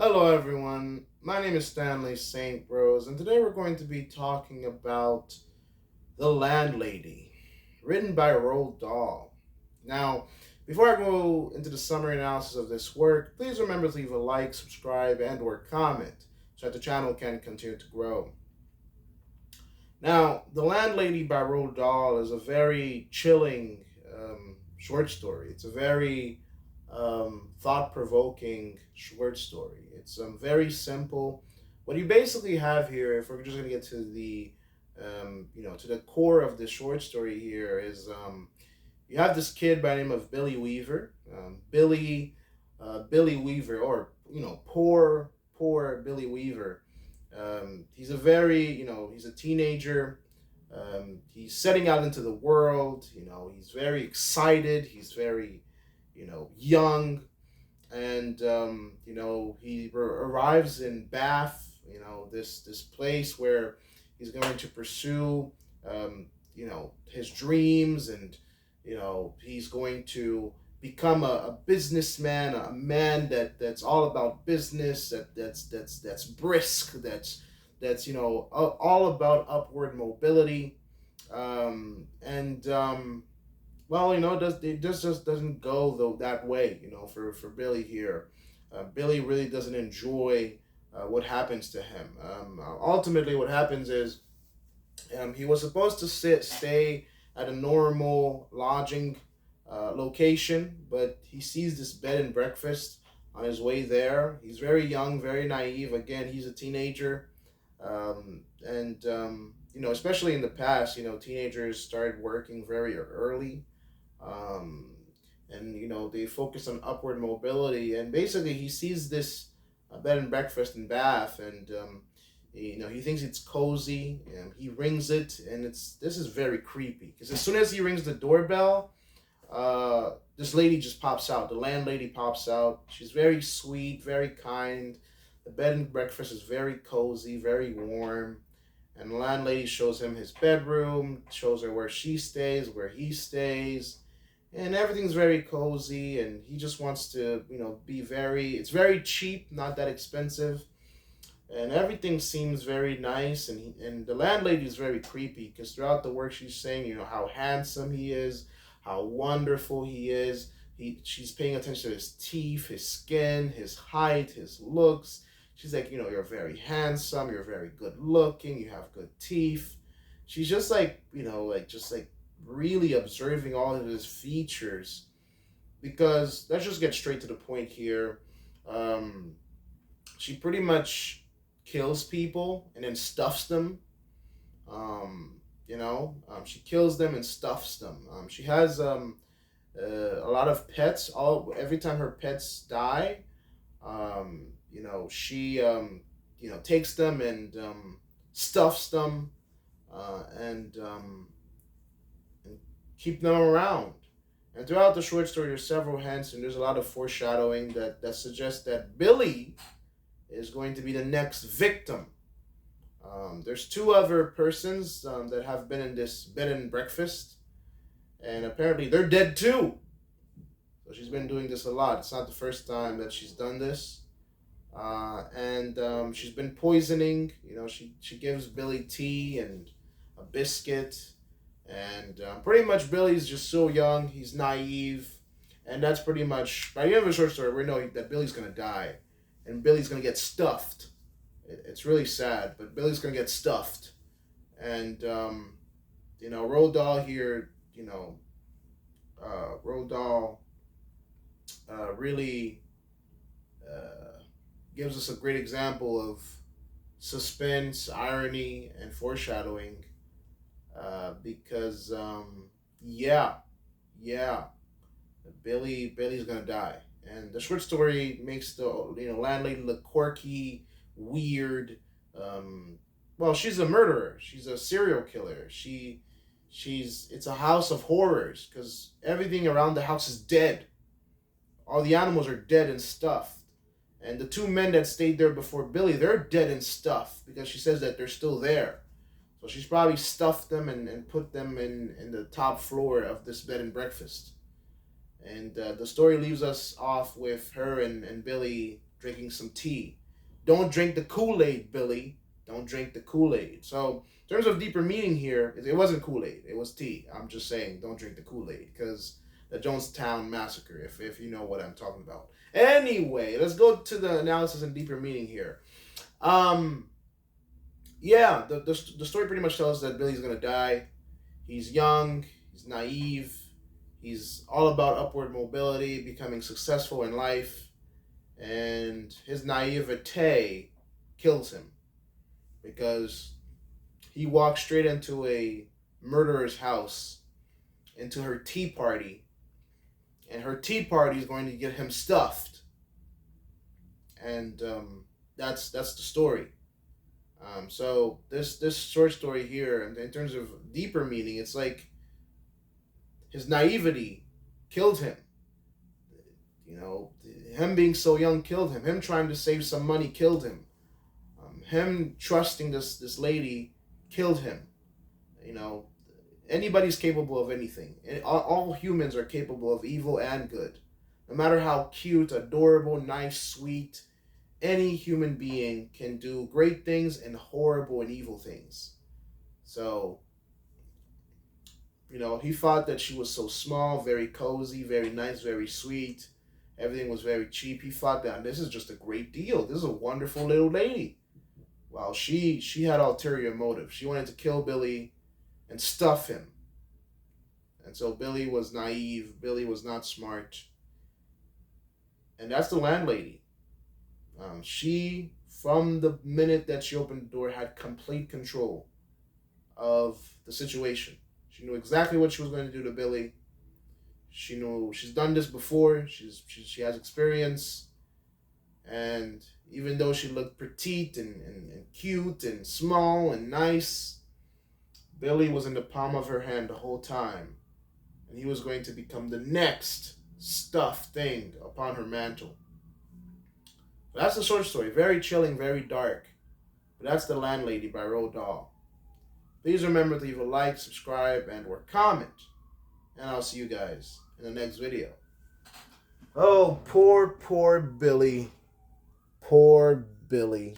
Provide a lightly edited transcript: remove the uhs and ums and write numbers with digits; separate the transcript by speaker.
Speaker 1: Hello, everyone. My name is Stanley St. Rose, and today we're going to be talking about The Landlady, written by Roald Dahl. Now, before I go into the summary analysis of this work, please remember to leave a like, subscribe, and/or comment so that the channel can continue to grow. Now, The Landlady by Roald Dahl is a very chilling short story. It's a very thought provoking short story. It's very simple. What you basically have here, if we're just going to get to to the core of the short story here, is you have this kid by the name of Billy Weaver. Billy Weaver, or poor Billy Weaver. He's a very, he's a teenager. He's setting out into the world. He's very excited. He's very, young, and arrives in Bath. This place where he's going to pursue, his dreams, and he's going to become a businessman, a man that's all about business, that's brisk, that's all about upward mobility, and well, it just doesn't go though that way, for Billy here. Billy really doesn't enjoy what happens to him. Ultimately, what happens is he was supposed to stay at a normal lodging location, but he sees this bed and breakfast on his way there. He's very young, very naive. Again, he's a teenager, and especially in the past, teenagers started working very early, um, and they focus on upward mobility. And basically, he sees this bed and breakfast in Bath, and he thinks it's cozy. And he rings it, and this is very creepy because as soon as he rings the doorbell, this lady just pops out. The landlady pops out. She's very sweet, very kind. The bed and breakfast is very cozy, very warm. And the landlady shows him his bedroom, shows her where she stays, where he stays, and everything's very cozy. And he just wants to, it's very cheap, not that expensive, and everything seems very nice. And the landlady is very creepy because throughout the work she's saying, how handsome he is, how wonderful he is. She's paying attention to his teeth, his skin, his height, his looks. She's like, you're very handsome, you're very good looking, you have good teeth. She's just like, really observing all of his features. Because let's just get straight to the point here. She pretty much kills people and then stuffs them. She kills them and stuffs them. She has a lot of pets. Every time her pets die, she takes them and stuffs them, and keep them around. And throughout the short story, there's several hints and there's a lot of foreshadowing that suggests that Billy is going to be the next victim. There's two other persons that have been in this bed and breakfast, and apparently they're dead too. So she's been doing this a lot. It's not the first time that she's done this. And she's been poisoning. She gives Billy tea and a biscuit, and pretty much Billy's just so young. He's naive, and that's pretty much by the end of the short story. We know that Billy's gonna die, and Billy's gonna get stuffed. It's really sad, but Billy's gonna get stuffed, and Roald Dahl here. Roald Dahl really gives us a great example of suspense, irony, and foreshadowing. Because yeah, Billy's gonna die, and the short story makes the landlady look quirky, weird. Well, she's a murderer. She's a serial killer. It's a house of horrors because everything around the house is dead. All the animals are dead and stuffed. And the two men that stayed there before Billy, they're dead and stuffed because she says that they're still there. So she's probably stuffed them and put them in the top floor of this bed and breakfast. And the story leaves us off with her and Billy drinking some tea. Don't drink the Kool-Aid, Billy. Don't drink the Kool-Aid. So, in terms of deeper meaning here, it wasn't Kool-Aid. It was tea. I'm just saying, don't drink the Kool-Aid because the Jonestown Massacre, if you know what I'm talking about. Anyway, let's go to the analysis and deeper meaning here. Um, yeah, the story pretty much tells us that Billy's gonna die. He's young, he's naive, he's all about upward mobility, becoming successful in life, and his naivete kills him because he walks straight into a murderer's house, into her tea party, and her tea party is going to get him stuffed, and that's the story. So this short story here, in terms of deeper meaning, it's like his naivety killed him. You know, him being so young killed him. Him trying to save some money killed him. Him trusting this lady killed him. You know, anybody's capable of anything. All humans are capable of evil and good. No matter how cute, adorable, nice, sweet, any human being can do great things and horrible and evil things. So, you know, he thought that she was so small, very cozy, very nice, very sweet. Everything was very cheap. He thought that this is just a great deal. This is a wonderful little lady. Well, she had ulterior motives. She wanted to kill Billy and stuff him. And so Billy was naive. Billy was not smart. And that's the landlady. She, from the minute that she opened the door, had complete control of the situation. She knew exactly what she was going to do to Billy. She knew she's done this before. She has experience. And even though she looked petite and cute and small and nice, Billy was in the palm of her hand the whole time. And he was going to become the next stuffed thing upon her mantle. That's the short story. Very chilling, very dark. But that's The Landlady by Roald Dahl. Please remember to leave a like, subscribe, and or comment. And I'll see you guys in the next video. Oh, poor Billy. Poor Billy.